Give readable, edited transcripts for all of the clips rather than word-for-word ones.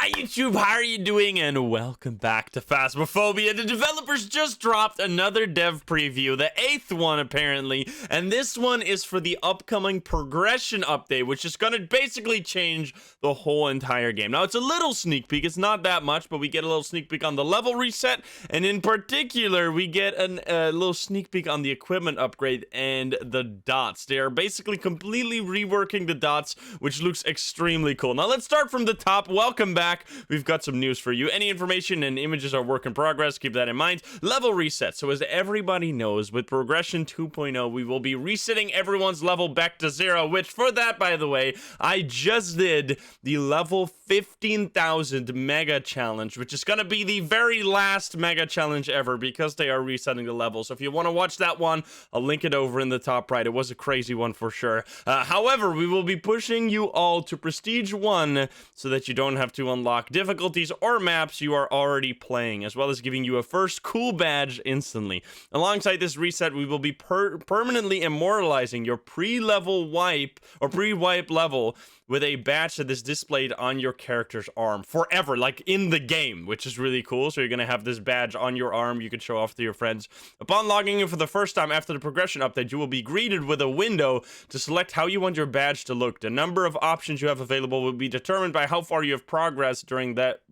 Hi YouTube, how are you doing? And welcome back to Phasmophobia. The developers just dropped another dev preview, the 8th one apparently, and this one is for the upcoming progression update, which is gonna basically change the whole entire game. Now it's a little sneak peek, it's not that much, but we get a little sneak peek on the level reset, and in particular we get a little sneak peek on the equipment upgrade and the dots. They are basically completely reworking the dots, which looks extremely cool. Now let's start from the top. Welcome back. We've got some news for you. Any information and images are work in progress. Keep that in mind. Level reset. So as everybody knows, with progression 2.0, we will be resetting everyone's level back to 0, which for that, by the way, I just did the level 15,000 mega challenge, which is going to be the very last mega challenge ever because they are resetting the level. So if you want to watch that one, I'll link it over in the top right. It was a crazy one for sure. However, we will be pushing you all to Prestige 1 so that you don't have to unlock difficulties or maps you are already playing, as well as giving you a first cool badge instantly. Alongside this reset, we will be permanently immortalizing your pre-level wipe or pre-wipe level with a badge that is displayed on your character's arm forever, like in the game, which is really cool. So you're gonna have this badge on your arm you can show off to your friends. Upon logging in for the first time after the progression update, you will be greeted with a window to select how you want your badge to look. The number of options you have available will be determined by how far you have progressed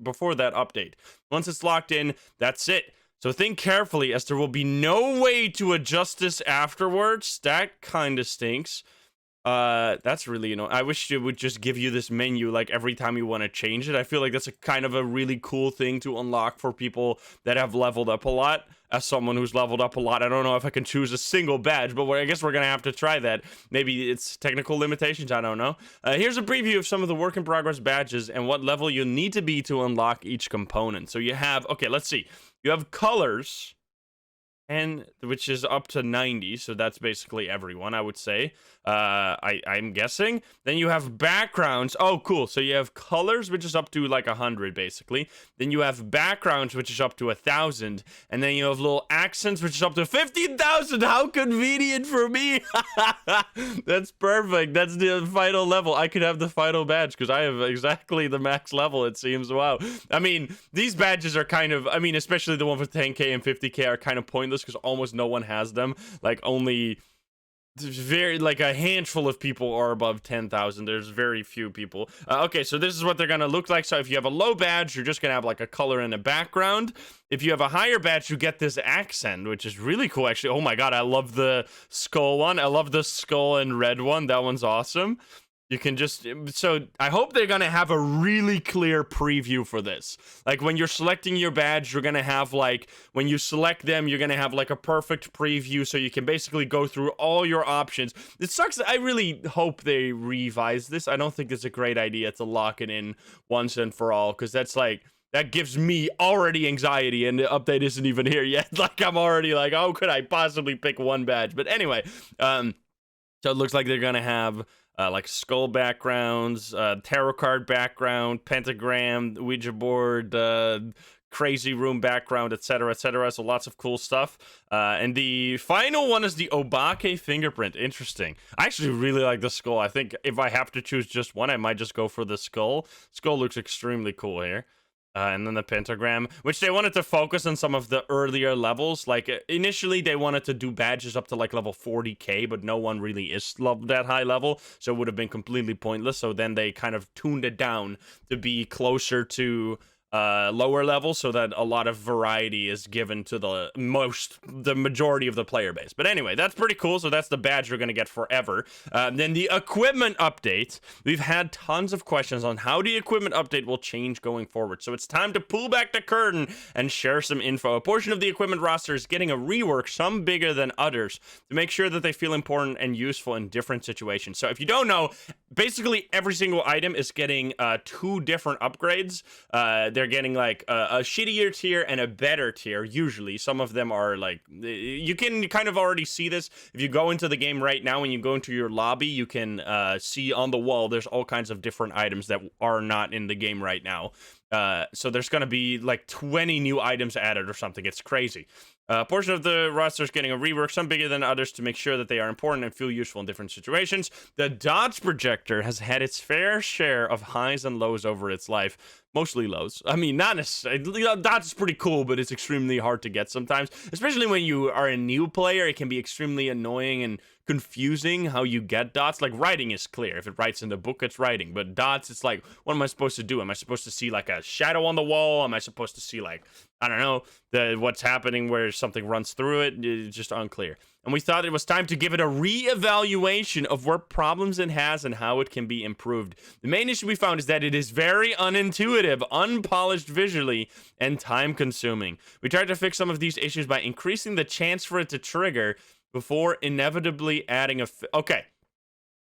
before that update. Once it's locked in, that's it. So think carefully, as there will be no way to adjust this afterwards. That kind of stinks. That's really, I wish it would just give you this menu like every time you want to change it. I feel like that's a kind of a really cool thing to unlock for people that have leveled up a lot. As someone who's leveled up a lot, I don't know if I can choose a single badge, but I guess we're gonna have to try that. Maybe it's technical limitations, I don't know. Here's a preview of some of the work in progress badges and what level you need to be to unlock each component. So you have, okay, let's see. You have colors, and which is up to 90, so that's basically everyone, I would say. I'm guessing. Then you have backgrounds. Oh, cool. So you have colors, which is up to like 100, basically. Then you have backgrounds, which is up to 1,000. And then you have little accents, which is up to 15,000. How convenient for me. That's perfect. That's the final level. I could have the final badge because I have exactly the max level, it seems. Wow. I mean, these badges are kind of, especially the one for 10k and 50k are kind of pointless because almost no one has them. Like only like a handful of people are above 10,000. There's very few people. Okay, so this is what they're gonna look like. So if you have a low badge, you're just gonna have like a color and a background. If you have a higher badge, you get this accent, which is really cool actually. Oh my god, I love the skull one. I love the skull and red one. That one's awesome. You can just, so I hope they're gonna have a really clear preview for this. Like when you're selecting your badge, you're gonna have like, when you select them, you're gonna have like a perfect preview so you can basically go through all your options. It sucks. I really hope they revise this. I don't think it's a great idea to lock it in once and for all, because that's like, that gives me already anxiety, and the update isn't even here yet. Like I'm already like, how could I possibly pick one badge? But anyway, so it looks like they're gonna have like skull backgrounds, tarot card background, pentagram, Ouija board, crazy room background, etc., etc. So lots of cool stuff. And the final one is the Obake fingerprint. Interesting. I actually really like the skull. I think if I have to choose just one, I might just go for the skull. Skull looks extremely cool here. And then the pentagram, which they wanted to focus on some of the earlier levels. Like initially they wanted to do badges up to like level 40k, but no one really is that high level, so it would have been completely pointless. So then they kind of tuned it down to be closer to lower levels, so that a lot of variety is given to the majority of the player base. But anyway, that's pretty cool. So that's the badge you're gonna get forever. Then the equipment update. We've had tons of questions on how the equipment update will change going forward, so it's time to pull back the curtain and share some info. A portion of the equipment roster is getting a rework, some bigger than others, to make sure that they feel important and useful in different situations. So if you don't know, basically every single item is getting 2 different upgrades. They're getting like a shittier tier and a better tier. Usually some of them are like, you can kind of already see this if you go into the game right now. When you go into your lobby, you can see on the wall there's all kinds of different items that are not in the game right now. So there's going to be like 20 new items added or something. It's crazy. A portion of the roster is getting a rework, some bigger than others, to make sure that they are important and feel useful in different situations. The Dots Projector has had its fair share of highs and lows over its life. Mostly lows. I mean, not necessarily. Dots is pretty cool, but it's extremely hard to get sometimes. Especially when you are a new player, it can be extremely annoying and confusing how you get dots. Like, writing is clear. If it writes in the book, it's writing. But dots, it's like, what am I supposed to do? Am I supposed to see, like, a shadow on the wall? Am I supposed to see, like, I don't know, what's happening where something runs through it? It's just unclear. And we thought it was time to give it a re-evaluation of what problems it has and how it can be improved. The main issue we found is that it is very unintuitive, unpolished visually, and time-consuming. We tried to fix some of these issues by increasing the chance for it to trigger before inevitably adding a... Okay.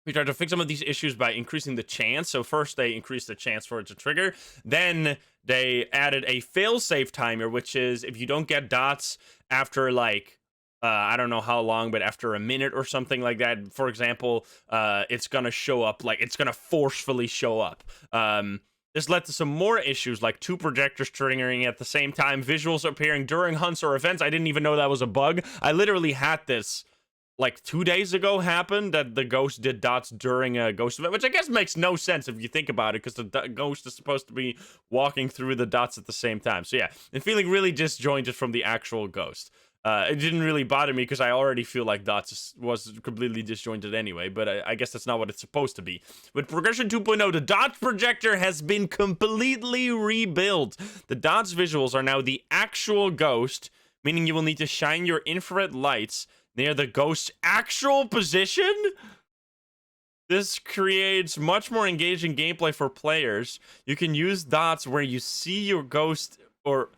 We tried to fix some of these issues by increasing the chance. So first they increased the chance for it to trigger. Then they added a fail-safe timer, which is if you don't get dots after, like... I don't know how long, but after a minute or something like that, for example, it's gonna show up, like, it's gonna forcefully show up. This led to some more issues, like 2 projectors triggering at the same time, visuals appearing during hunts or events. I didn't even know that was a bug. I literally had this, like, 2 days ago happen, that the ghost did dots during a ghost event, which I guess makes no sense if you think about it, because the ghost is supposed to be walking through the dots at the same time. So yeah, and feeling really disjointed from the actual ghost. It didn't really bother me because I already feel like Dots was completely disjointed anyway, but I guess that's not what it's supposed to be. With Progression 2.0, the Dots Projector has been completely rebuilt. The Dots visuals are now the actual ghost, meaning you will need to shine your infrared lights near the ghost's actual position? This creates much more engaging gameplay for players. You can use dots where you see your ghost, or...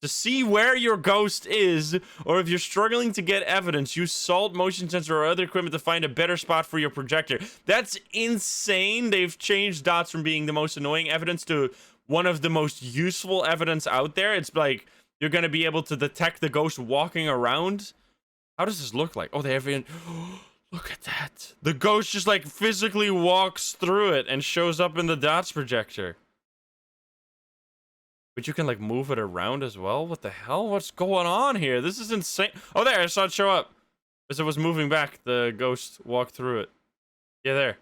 to see where your ghost is, or if you're struggling to get evidence, use salt, motion sensor, or other equipment to find a better spot for your projector. That's insane. They've changed dots from being the most annoying evidence to one of the most useful evidence out there. It's like you're going to be able to detect the ghost walking around. How does this look like? Oh, they have... Look at that. The ghost just, like, physically walks through it and shows up in the dots projector. But you can, like, move it around as well? What the hell? What's going on here? This is insane. Oh, there, I saw it show up. As it was moving back, the ghost walked through it. Yeah, there.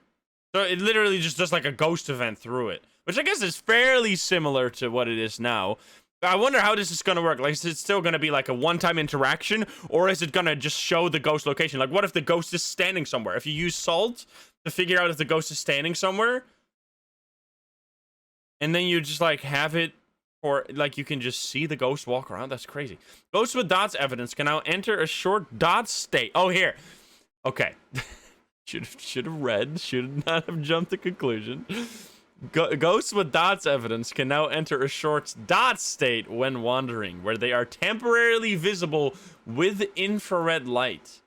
So it literally just does, like, a ghost event through it. Which I guess is fairly similar to what it is now. I wonder how this is going to work. Like, is it still going to be, like, a one-time interaction? Or is it going to just show the ghost location? Like, what if the ghost is standing somewhere? If you use salt to figure out if the ghost is standing somewhere, and then you just, like, have it... or, like, you can just see the ghost walk around. That's crazy. Ghosts with dots evidence can now enter a short dot state. Oh, here. Okay. should have read. Should not have jumped to conclusion. Ghosts with dots evidence can now enter a short dot state when wandering, where they are temporarily visible with infrared light.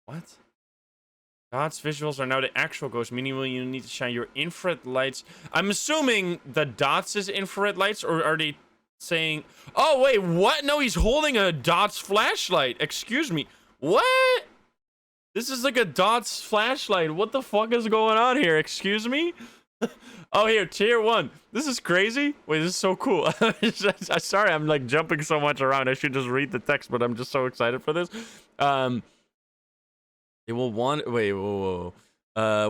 What? Dots visuals are now the actual ghost, meaning you need to shine your infrared lights. I'm assuming the dots is infrared lights, or are they saying... Oh, wait, what? No, he's holding a dots flashlight. Excuse me. What? This is like a dots flashlight. What the fuck is going on here? Excuse me? Oh, here, tier 1. This is crazy. Wait, this is so cool. Sorry, I'm like jumping so much around. I should just read the text, but I'm just so excited for this. They will wait, whoa.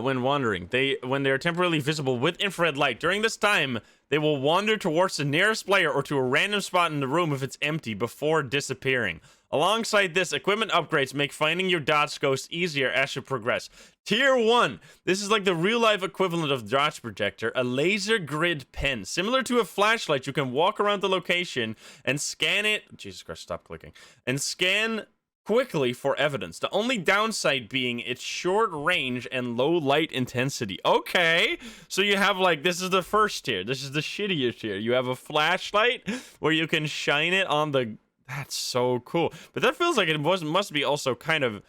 When wandering, when they are temporarily visible with infrared light. During this time, they will wander towards the nearest player or to a random spot in the room if it's empty before disappearing. Alongside this, equipment upgrades make finding your dots ghost easier as you progress. Tier 1. This is like the real-life equivalent of Dots Projector, a laser grid pen. Similar to a flashlight, you can walk around the location and scan it... Jesus Christ, stop clicking. And scan... quickly for evidence. The only downside being its short range and low light intensity. Okay, so you have, like, this is the first tier. This is the shittier tier. You have a flashlight where you can shine it on the... That's so cool. But that feels like it must be also kind of...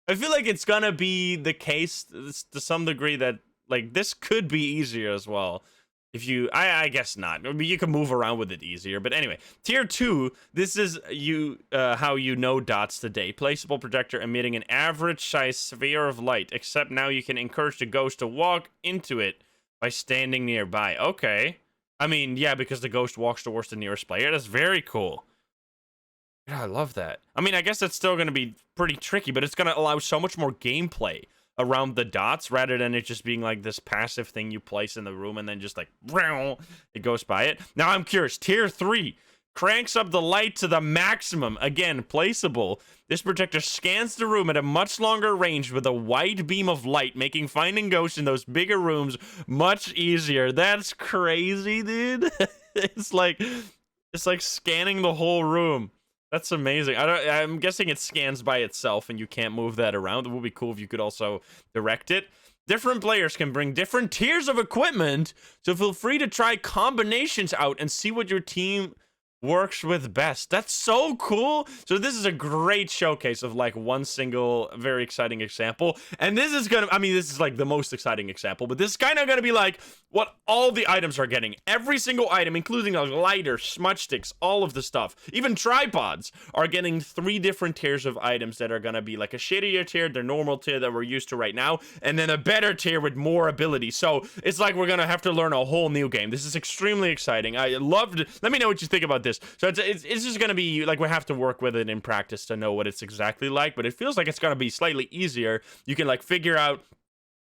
I feel like it's gonna be the case to some degree that, like, this could be easier as well. If you, I guess not. I mean, you can move around with it easier. But anyway, tier 2, this is how you know dots today. Placeable projector emitting an average size sphere of light, except now you can encourage the ghost to walk into it by standing nearby. Okay. I mean, yeah, because the ghost walks towards the nearest player. That's very cool. Yeah, I love that. I mean, I guess it's still going to be pretty tricky, but it's going to allow so much more gameplay around the dots rather than it just being like this passive thing you place in the room and then just like it goes by it. Now I'm curious. Tier 3 cranks up the light to the maximum. Again, placeable. This projector scans the room at a much longer range with a wide beam of light, making finding ghosts in those bigger rooms much easier. That's crazy, dude. it's like scanning the whole room. That's amazing. I'm guessing it scans by itself and you can't move that around. It would be cool if you could also direct it. Different players can bring different tiers of equipment, so feel free to try combinations out and see what your team works with best. That's so cool. So this is a great showcase of like one single very exciting example, and this is gonna, I mean, this is like the most exciting example, but this is kind of gonna be like what all the items are getting. Every single item, including a lighter, smudge sticks, all of the stuff, even tripods, are getting 3 different tiers of items that are gonna be like a shittier tier, the normal tier that we're used to right now, and then a better tier with more ability. So it's like we're gonna have to learn a whole new game. This is extremely exciting. I loved it. Let me know what you think about this. So it's just gonna be like we have to work with it in practice to know what it's exactly like, but it feels like it's gonna be slightly easier. You can like figure out.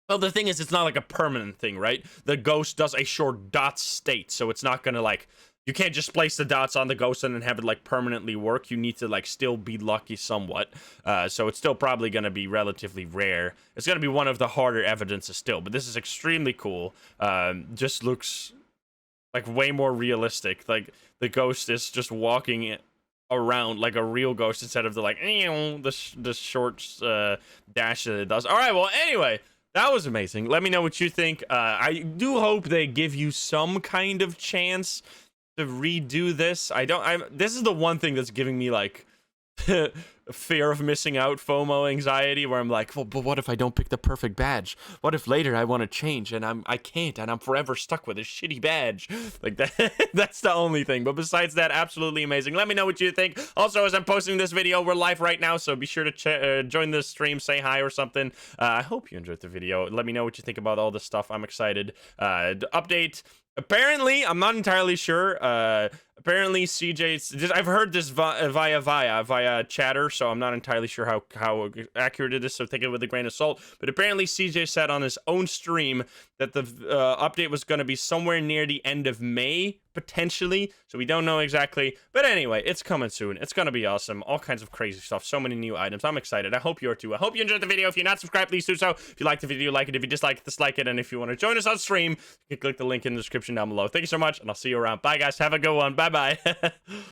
Well, the thing is, it's not like a permanent thing, right? The ghost does a short dot state, so it's not gonna like, you can't just place the dots on the ghost and then have it like permanently work. You need to like still be lucky somewhat. So it's still probably gonna be relatively rare. It's gonna be one of the harder evidences still, but this is extremely cool. Just looks like way more realistic. Like the ghost is just walking around like a real ghost instead of the like the short dash that it does. All right, well, anyway, that was amazing. Let me know what you think. I do hope they give you some kind of chance to redo this. This is the one thing that's giving me like fear of missing out, FOMO anxiety, where I'm like, well, but what if I don't pick the perfect badge? What if later I want to change and I can't and I'm forever stuck with a shitty badge? Like that that's the only thing. But besides that, absolutely amazing. Let me know what you think. Also, as I'm posting this video, we're live right now, so be sure to join the stream, say hi or something. I hope you enjoyed the video. Let me know what you think about all this stuff. I'm excited. The update, apparently, I'm not entirely sure. Apparently, CJ, I've heard this via chatter, so I'm not entirely sure how accurate it is, so take it with a grain of salt. But apparently, CJ said on his own stream that the update was going to be somewhere near the end of May, potentially. So we don't know exactly. But anyway, it's coming soon. It's going to be awesome. All kinds of crazy stuff. So many new items. I'm excited. I hope you are too. I hope you enjoyed the video. If you're not subscribed, please do so. If you liked the video, like it. If you dislike it, dislike it. And if you want to join us on stream, you can click the link in the description down below. Thank you so much, and I'll see you around. Bye, guys. Have a good one. Bye-bye.